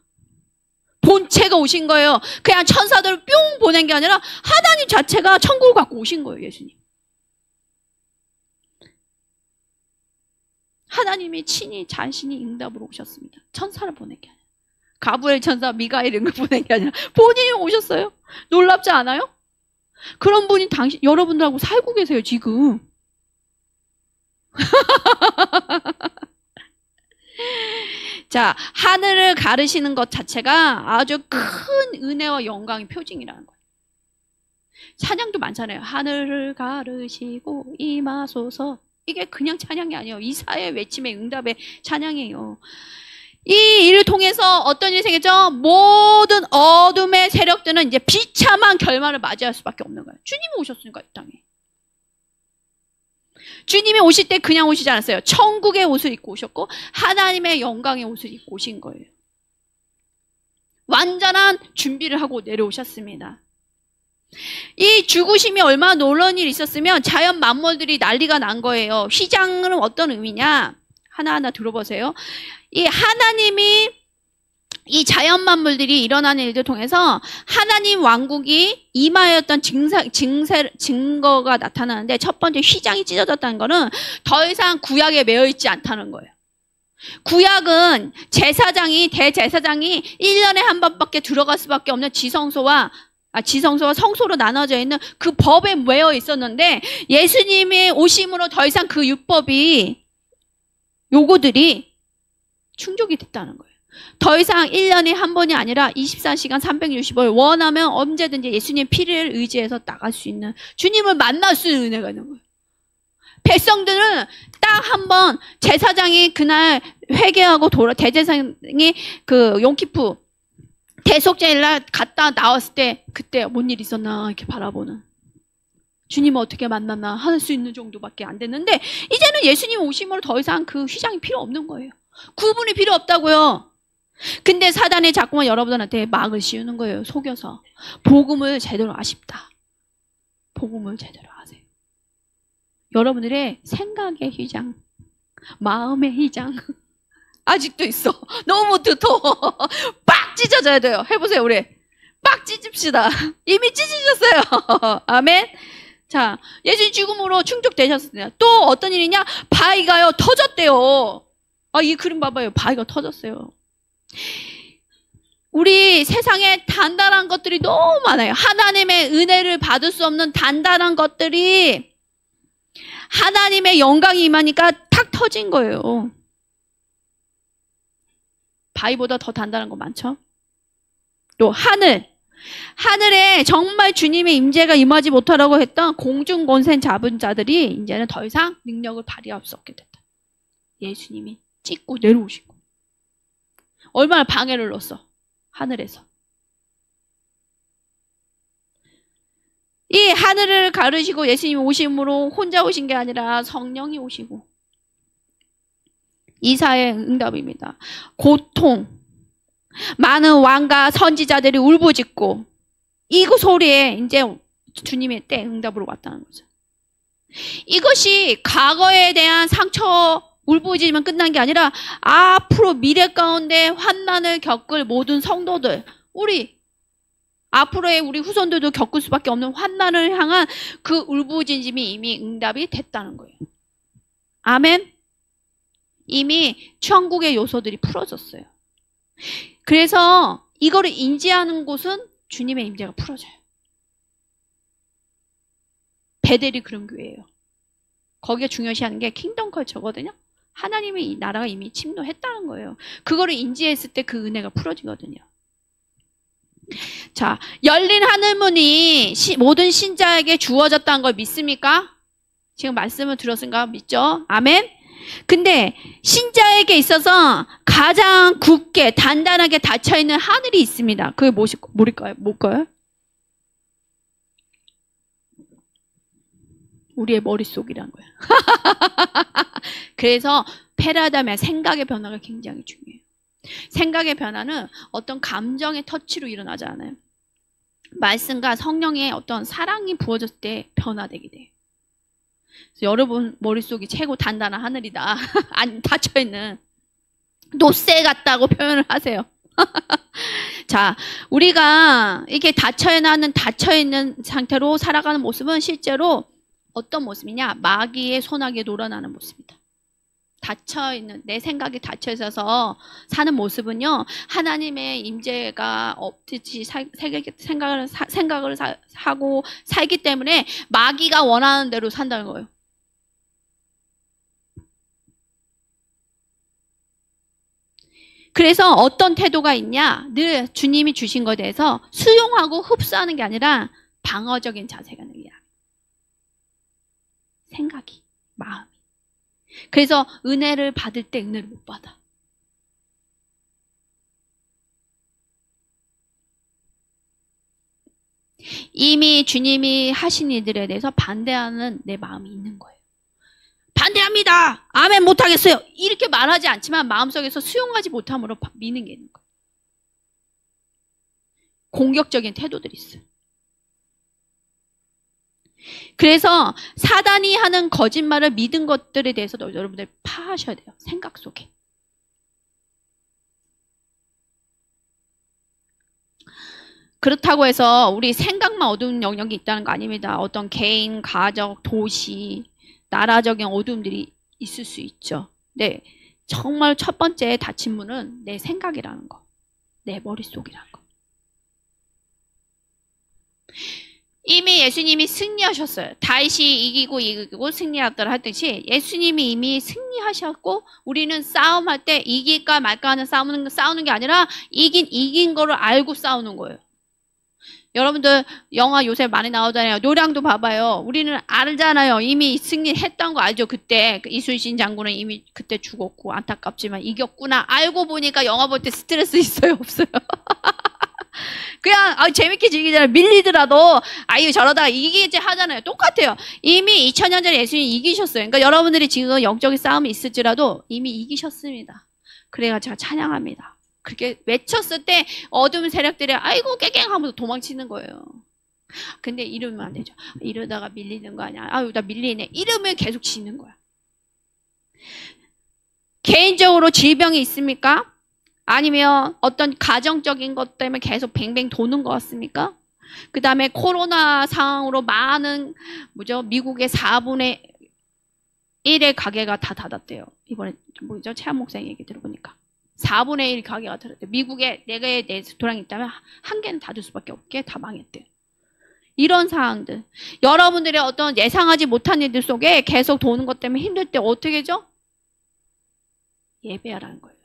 본체가 오신 거예요. 그냥 천사들을 뿅 보낸 게 아니라 하나님 자체가 천국을 갖고 오신 거예요. 예수님. 하나님이 친히 자신이 응답으로 오셨습니다. 천사를 보낸 게 아니라, 가브리엘 천사, 미가엘 이런 거 보낸 게 아니라 본인이 오셨어요. 놀랍지 않아요? 그런 분이 여러분들하고 살고 계세요, 지금. 자, 하늘을 가르시는 것 자체가 아주 큰 은혜와 영광의 표징이라는 거예요. 찬양도 많잖아요. 하늘을 가르시고 임하소서. 이게 그냥 찬양이 아니에요. 이사야의 외침의 응답의 찬양이에요. 이 일을 통해서 어떤 일이 생겼죠? 모든 어둠의 세력들은 이제 비참한 결말을 맞이할 수밖에 없는 거예요. 주님이 오셨으니까, 이 땅에. 주님이 오실 때 그냥 오시지 않았어요. 천국의 옷을 입고 오셨고 하나님의 영광의 옷을 입고 오신 거예요. 완전한 준비를 하고 내려오셨습니다. 이 죽으심이 얼마나 놀라운 일이 있었으면 자연 만물들이 난리가 난 거예요. 휘장은 어떤 의미냐? 하나하나 들어보세요. 이 하나님이 이 자연 만물들이 일어나는 일들 통해서 하나님 왕국이 임하였던 증거가 나타나는데, 첫 번째 휘장이 찢어졌다는 거는 더 이상 구약에 매여 있지 않다는 거예요. 구약은 대제사장이 1년에 한 번밖에 들어갈 수밖에 없는 지성소와 성소로 나눠져 있는 그 법에 매여 있었는데, 예수님이 오심으로 더 이상 그 요구들이 충족이 됐다는 거예요. 더 이상 1년에 한 번이 아니라 24시간 365일 원하면 언제든지 예수님 피를 의지해서 나갈 수 있는, 주님을 만날 수 있는 은혜가 있는 거예요. 백성들은 딱 한 번 제사장이 그날 회개하고 대제사장이 그 용키푸 대속제일날 갔다 나왔을 때 그때 뭔 일 있었나 이렇게 바라보는, 주님을 어떻게 만났나 할 수 있는 정도밖에 안 됐는데, 이제는 예수님 오심으로 더 이상 그 휘장이 필요 없는 거예요. 구분이 필요 없다고요. 근데 사단이 자꾸만 여러분들한테 막을 씌우는 거예요. 속여서. 복음을 제대로 아십다. 복음을 제대로 아세요. 여러분들의 생각의 휘장, 마음의 휘장 아직도 있어. 너무 두터워. 빡 찢어져야 돼요. 해보세요, 우리. 빡 찢읍시다. 이미 찢어졌어요. 아멘. 자, 예수님 죽음으로 충족되셨습니다. 또 어떤 일이냐? 바위가요 터졌대요. 이 그림 봐봐요. 바위가 터졌어요. 우리 세상에 단단한 것들이 너무 많아요. 하나님의 은혜를 받을 수 없는 단단한 것들이 하나님의 영광이 임하니까 탁 터진 거예요. 바위보다 더 단단한 거 많죠? 또 하늘에 정말 주님의 임재가 임하지 못하라고 했던 공중권세 잡은 자들이 이제는 더 이상 능력을 발휘할 수 없게 됐다. 예수님이 찍고 내려오시고. 얼마나 방해를 넣었어, 하늘에서. 이 하늘을 가르시고 예수님이 오심으로 혼자 오신 게 아니라 성령이 오시고. 이사의 응답입니다. 고통, 많은 왕과 선지자들이 울부짖고, 이 소리에 이제 주님의 때 응답으로 왔다는 거죠. 이것이 과거에 대한 상처, 울부짖으면 끝난 게 아니라 앞으로 미래 가운데 환난을 겪을 모든 성도들, 앞으로의 우리 후손들도 겪을 수밖에 없는 환난을 향한 그 울부짖음이 이미 응답이 됐다는 거예요. 아멘. 이미 천국의 요소들이 풀어졌어요. 그래서 이거를 인지하는 곳은 주님의 임재가 풀어져요. 베델이 그런 교회예요. 거기에 중요시하는 게 킹덤 컬처거든요. 하나님의 이 나라가 이미 침노했다는 거예요. 그거를 인지했을 때 그 은혜가 풀어지거든요. 자, 열린 하늘문이 모든 신자에게 주어졌다는 걸 믿습니까? 지금 말씀을 들었으니까 믿죠? 아멘? 근데 신자에게 있어서 가장 굳게 단단하게 닫혀있는 하늘이 있습니다. 그게 뭘까요? 우리의 머릿속이란 거예요. 그래서 페라다면 생각의 변화가 굉장히 중요해요. 생각의 변화는 어떤 감정의 터치로 일어나지 않아요. 말씀과 성령의 어떤 사랑이 부어졌을 때 변화되게 돼요. 그래서 여러분 머릿속이 최고 단단한 하늘이다. 안 닫혀있는 노쇠 같다고 표현을 하세요. 자, 우리가 이렇게 닫혀있는 상태로 살아가는 모습은 실제로 어떤 모습이냐? 마귀의 손아귀에 놀아나는 모습이다. 닫혀있는, 내 생각이 닫혀있어서 사는 모습은요, 하나님의 임재가 없듯이 생각을 하고 살기 때문에 마귀가 원하는 대로 산다는 거예요. 그래서 어떤 태도가 있냐? 늘 주님이 주신 것에 대해서 수용하고 흡수하는 게 아니라 방어적인 자세가 있는 게 생각이, 마음이. 그래서 은혜를 받을 때 은혜를 못 받아. 이미 주님이 하신 일들에 대해서 반대하는 내 마음이 있는 거예요. 반대합니다. 아멘 못하겠어요. 이렇게 말하지 않지만 마음속에서 수용하지 못함으로 미는 게 있는 거예요. 공격적인 태도들이 있어요. 그래서 사단이 하는 거짓말을 믿은 것들에 대해서도 여러분들 파하셔야 돼요. 생각 속에. 그렇다고 해서 우리 생각만 어두운 영역이 있다는 거 아닙니다. 어떤 개인, 가족, 도시, 나라적인 어두움들이 있을 수 있죠. 네, 정말 첫 번째 닫힌 문은 내 생각이라는 거. 내 머릿속이라는 거. 이미 예수님이 승리하셨어요. 다윗이 이기고 승리하더라 하듯이 예수님이 이미 승리하셨고 우리는 싸움할 때 이길까 말까 하는 싸우는 게 아니라 이긴 거를 알고 싸우는 거예요. 여러분들 영화 요새 많이 나오잖아요. 노량도 봐봐요. 우리는 알잖아요. 이미 승리했던 거 알죠. 그때 이순신 장군은 이미 그때 죽었고 안타깝지만 이겼구나. 알고 보니까 영화 볼 때 스트레스 있어요? 없어요? 그냥 재밌게 즐기잖아요. 밀리더라도 아유 저러다가 이기지 하잖아요. 똑같아요. 이미 2000년 전에 예수님 이기셨어요. 그러니까 여러분들이 지금 영적인 싸움이 있을지라도 이미 이기셨습니다. 그래가 제가 찬양합니다. 그렇게 외쳤을 때 어둠 세력들이 아이고 깨갱 하면서 도망치는 거예요. 근데 이러면 안 되죠. 이러다가 밀리는 거 아니야. 아유 나 밀리네. 이러면 계속 지는 거야. 개인적으로 질병이 있습니까? 아니면 어떤 가정적인 것 때문에 계속 뱅뱅 도는 것 같습니까? 그 다음에 코로나 상황으로 많은 미국의 4분의 1의 가게가 다 닫았대요. 이번에 최한 목사님 얘기 들어보니까 4분의 1 가게가 닫았대요. 미국에 4개의 레스토랑이 있다면 1개는 닫을 수밖에 없게 다 망했대요. 이런 상황들, 여러분들의 어떤 예상하지 못한 일들 속에 계속 도는 것 때문에 힘들 때 어떻게 하죠? 예배하라는 거예요.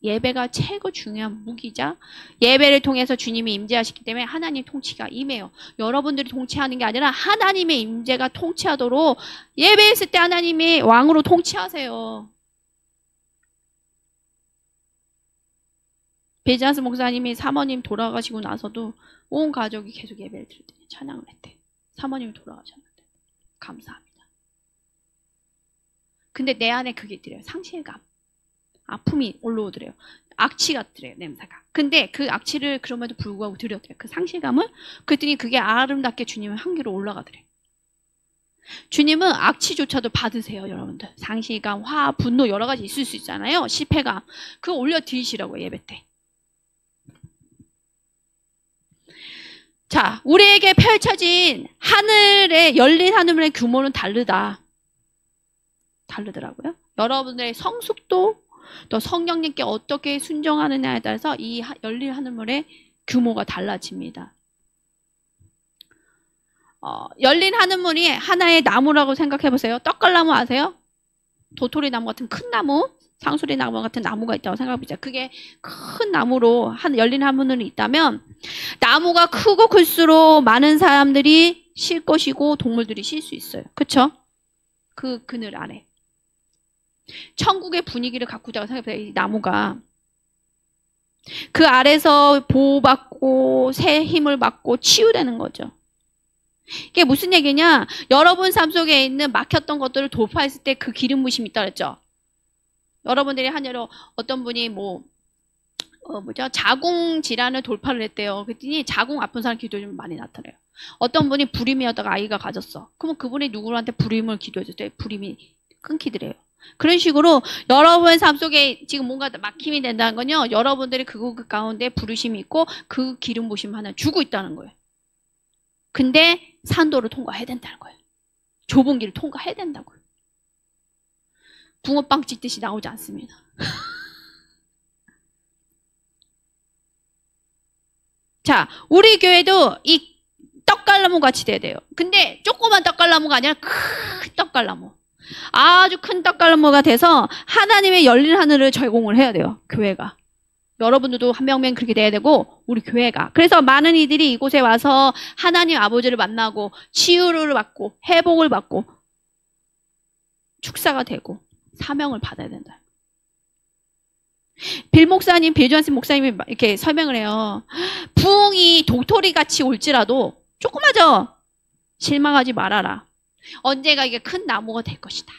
예배가 최고 중요한 무기자, 예배를 통해서 주님이 임재하시기 때문에 하나님 통치가 임해요. 여러분들이 통치하는 게 아니라 하나님의 임재가 통치하도록 예배했을 때 하나님이 왕으로 통치하세요. 베자스 목사님이 사모님 돌아가시고 나서도 온 가족이 계속 예배를 드릴 때 찬양을 했대. 사모님이 돌아가셨는데 감사합니다. 근데 내 안에 그게 있더래요. 상실감. 아픔이 올라오더래요. 악취 같더래요. 냄새가. 근데 그 악취를 그럼에도 불구하고 드렸대요. 그 상실감을. 그랬더니 그게 아름답게 주님의 향기로 올라가더래요. 주님은 악취조차도 받으세요. 여러분들. 상실감, 화, 분노 여러 가지 있을 수 있잖아요. 실패감. 그거 올려드리시라고 예배 때. 자, 우리에게 펼쳐진 열린 하늘의 규모는 다르더라고요. 여러분들의 성숙도 또 성령님께 어떻게 순종하느냐에 따라서 이 열린 하늘물의 규모가 달라집니다. 열린 하늘물이 하나의 나무라고 생각해 보세요. 떡갈나무 아세요? 도토리 나무 같은 큰 나무, 상수리 나무 같은 나무가 있다고 생각해 보세요. 그게 큰 나무로 열린 하늘물이 있다면 나무가 크고 클수록 많은 사람들이 쉴 것이고 동물들이 쉴 수 있어요. 그쵸? 그 그늘 아래. 천국의 분위기를 갖고 있다고 생각해보세요. 이 나무가. 그 아래서 보호받고 새 힘을 받고 치유되는 거죠. 이게 무슨 얘기냐? 여러분 삶 속에 있는 막혔던 것들을 돌파했을 때 그 기름 부심이 있다 그랬죠. 여러분들이 한예로 어떤 분이 자궁 질환을 돌파를 했대요. 그랬더니 자궁 아픈 사람 기도 좀 많이 나타나요. 어떤 분이 불임이었다가 아이가 가졌어. 그러면 그분이 누구한테 불임을 기도해줄 때 불임이 끊기더래요. 그런 식으로 여러분의 삶 속에 지금 뭔가 막힘이 된다는 건요. 여러분들이 그 가운데 부르심이 있고 그 기름 부심 하나 주고 있다는 거예요. 근데 산도를 통과해야 된다는 거예요. 좁은 길을 통과해야 된다고요. 붕어빵 찢듯이 나오지 않습니다. 자, 우리 교회도 이 떡갈나무 같이 돼야 돼요. 근데 조그만 떡갈나무가 아니라 큰 떡갈나무. 아주 큰 떡갈나무가 돼서 하나님의 열린 하늘을 제공을 해야 돼요. 교회가. 여러분들도 한 명씩 그렇게 돼야 되고 우리 교회가. 그래서 많은 이들이 이곳에 와서 하나님 아버지를 만나고 치유를 받고 회복을 받고 축사가 되고 사명을 받아야 된다. 빌 존슨 목사님이 이렇게 설명을 해요. 부흥이 도토리같이 올지라도 조그마죠. 실망하지 말아라. 언제가 이게 큰 나무가 될 것이다.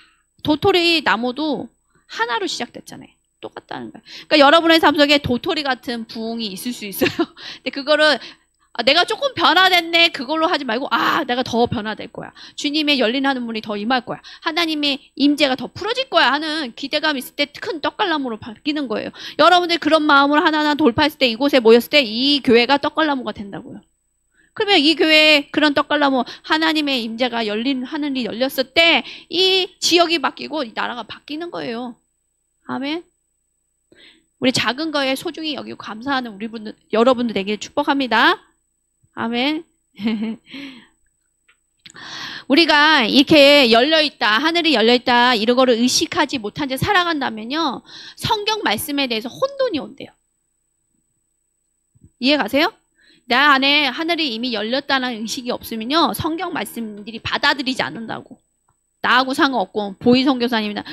도토리 나무도 하나로 시작됐잖아요. 똑같다는 거예요. 그러니까 여러분의 삶 속에 도토리 같은 부흥이 있을 수 있어요. 근데 그거를 내가 조금 변화됐네 그걸로 하지 말고 내가 더 변화될 거야. 주님의 열린 하늘문이 더 임할 거야. 하나님의 임재가 더 풀어질 거야 하는 기대감이 있을 때 큰 떡갈나무로 바뀌는 거예요. 여러분들 그런 마음으로 하나하나 돌파했을 때 이곳에 모였을 때 이 교회가 떡갈나무가 된다고요. 그러면 이 교회에 그런 떡갈나무 하나님의 임재가 열린 하늘이 열렸을 때 이 지역이 바뀌고 이 나라가 바뀌는 거예요. 아멘. 우리 작은 거에 소중히 여기고 감사하는 여러분들 되게 축복합니다. 아멘. 우리가 이렇게 열려있다, 하늘이 열려있다, 이런 거를 의식하지 못한 채 살아간다면요, 성경 말씀에 대해서 혼돈이 온대요. 이해 가세요? 나 안에 하늘이 이미 열렸다는 의식이 없으면요, 성경 말씀들이 받아들이지 않는다고. 나하고 상관없고, 보이 선교사님이나,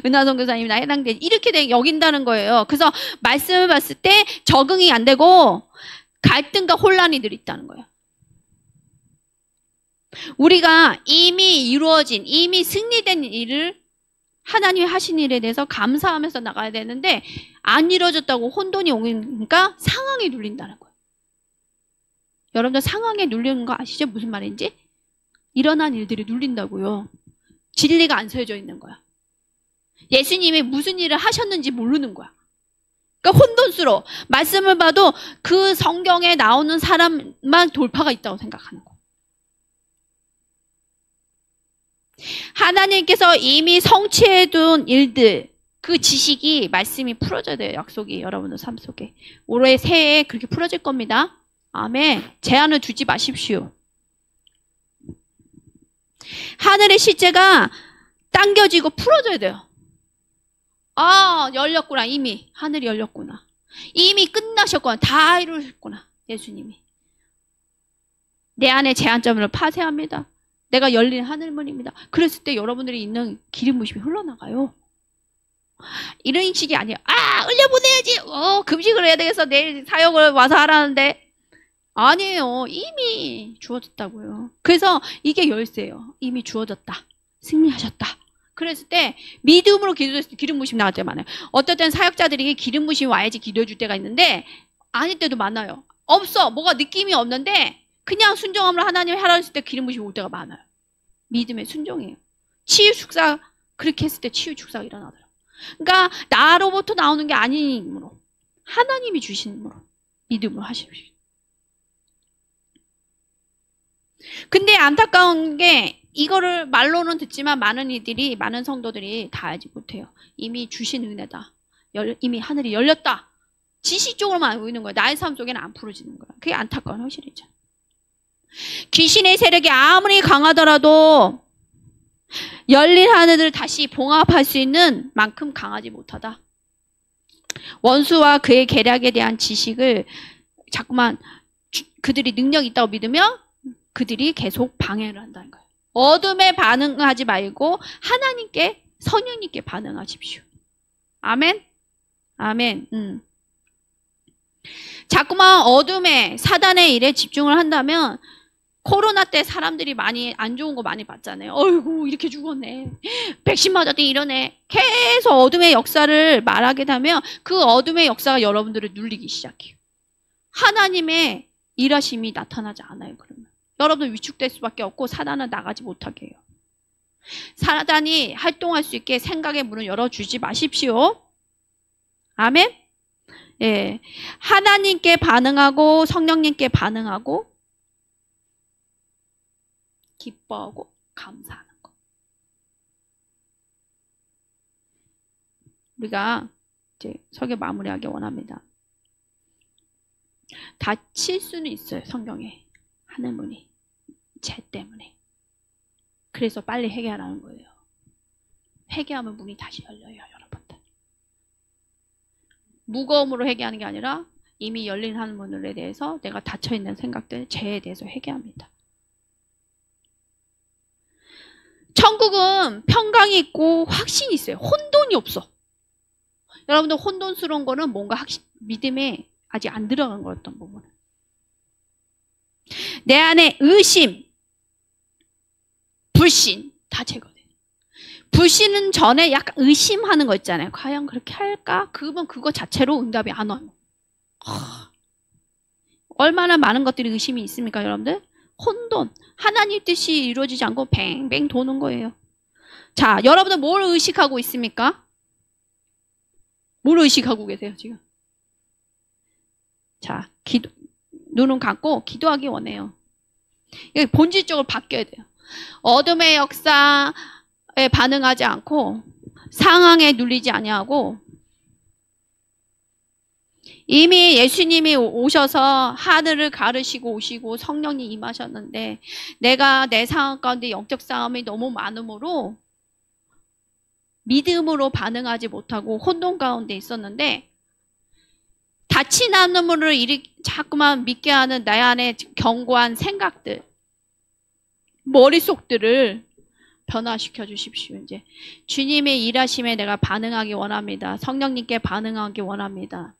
은하 선교사님이나 해당되지, 이렇게 여긴다는 거예요. 그래서 말씀을 봤을 때 적응이 안 되고, 갈등과 혼란이 늘 있다는 거예요. 우리가 이미 이루어진, 이미 승리된 일을 하나님이 하신 일에 대해서 감사하면서 나가야 되는데 안 이루어졌다고 혼돈이 오니까 상황에 눌린다는 거예요. 여러분들 상황에 눌리는 거 아시죠? 무슨 말인지? 일어난 일들이 눌린다고요. 진리가 안 서여져 있는 거야. 예수님이 무슨 일을 하셨는지 모르는 거야. 그러니까 혼돈스러워. 말씀을 봐도 그 성경에 나오는 사람만 돌파가 있다고 생각하는 거야. 하나님께서 이미 성취해둔 일들, 그 지식이 말씀이 풀어져야 돼요. 약속이 여러분들 삶 속에. 올해 새해에 그렇게 풀어질 겁니다. 아멘. 제한을 두지 마십시오. 하늘의 실제가 당겨지고 풀어져야 돼요. 열렸구나. 이미 하늘이 열렸구나. 이미 끝나셨구나. 다 이루셨구나. 예수님이. 내 안에 제한점을 파쇄합니다. 내가 열린 하늘문입니다. 그랬을 때 여러분들이 있는 기름 부심이 흘러나가요. 이런 식이 아니에요. 흘려보내야지. 금식을 해야 되겠어. 내일 사역을 와서 하라는데. 아니에요. 이미 주어졌다고요. 그래서 이게 열쇠예요. 이미 주어졌다. 승리하셨다. 그랬을 때 믿음으로 기도했을 때 기름 부심 나갈 때 많아요. 어떨 땐 사역자들이 기름 부심이 와야지 기도해 줄 때가 있는데 아닐 때도 많아요. 없어. 뭐가 느낌이 없는데 그냥 순종함으로 하나님이 하라 했을 때 기름 부심이 올 때가 많아요. 믿음의 순종이에요. 치유 축사 그렇게 했을 때 치유 축사가 일어나더라고요. 그러니까 나로부터 나오는 게 아닌 힘으로 하나님이 주신 힘으로 믿음으로 하십시오. 근데 안타까운 게 이거를 말로는 듣지만 많은 성도들이 다 알지 못해요. 이미 주신 은혜다. 이미 하늘이 열렸다. 지식적으로만 알고 있는 거예요. 나의 삶 속에는 안 풀어지는 거예요. 그게 안타까운 현실이죠. 귀신의 세력이 아무리 강하더라도 열린 하늘을 다시 봉합할 수 있는 만큼 강하지 못하다. 원수와 그의 계략에 대한 지식을 자꾸만 그들이 능력이 있다고 믿으며 그들이 계속 방해를 한다는 거예요. 어둠에 반응하지 말고 하나님께 성령님께 반응하십시오. 아멘. 아멘. 자꾸만 어둠에 사단의 일에 집중을 한다면 코로나 때 사람들이 많이 안 좋은 거 많이 봤잖아요. 어이구 이렇게 죽었네. 백신 맞았더니 이러네. 계속 어둠의 역사를 말하게 되면 그 어둠의 역사가 여러분들을 눌리기 시작해요. 하나님의 일하심이 나타나지 않아요. 그러면 여러분들 위축될 수밖에 없고 사단은 나가지 못하게 해요. 사단이 활동할 수 있게 생각의 문을 열어주지 마십시오. 아멘. 예, 하나님께 반응하고 성령님께 반응하고 기뻐하고 감사하는 것. 우리가 이제 설교 마무리하기 원합니다. 닫힐 수는 있어요. 성경에 하늘문이 죄 때문에. 그래서 빨리 회개하라는 거예요. 회개하면 문이 다시 열려요. 여러분들. 무거움으로 회개하는 게 아니라 이미 열린 하늘문에 대해서 내가 닫혀있는 생각들, 죄에 대해서 회개합니다. 천국은 평강이 있고 확신이 있어요. 혼돈이 없어. 여러분들 혼돈스러운 거는 뭔가 믿음에 아직 안 들어간 거였던 부분은. 내 안에 의심, 불신 다 제거돼요. 불신은 전에 약간 의심하는 거 있잖아요. 과연 그렇게 할까? 그러면 그거 자체로 응답이 안 와요. 얼마나 많은 것들이 의심이 있습니까, 여러분들? 혼돈, 하나님 뜻이 이루어지지 않고 뱅뱅 도는 거예요. 자, 여러분들 뭘 의식하고 있습니까? 뭘 의식하고 계세요, 지금? 자, 눈은 감고 기도하기 원해요. 이게 본질적으로 바뀌어야 돼요. 어둠의 역사에 반응하지 않고 상황에 눌리지 아니하고 이미 예수님이 오셔서 하늘을 가르시고 오시고 성령이 임하셨는데 내가 내 상황 가운데 영적 싸움이 너무 많으므로 믿음으로 반응하지 못하고 혼돈 가운데 있었는데 닫힌 하늘문으로 자꾸만 믿게 하는 내 안에 견고한 생각들, 머릿속들을 변화시켜 주십시오. 이제 주님의 일하심에 내가 반응하기 원합니다. 성령님께 반응하기 원합니다.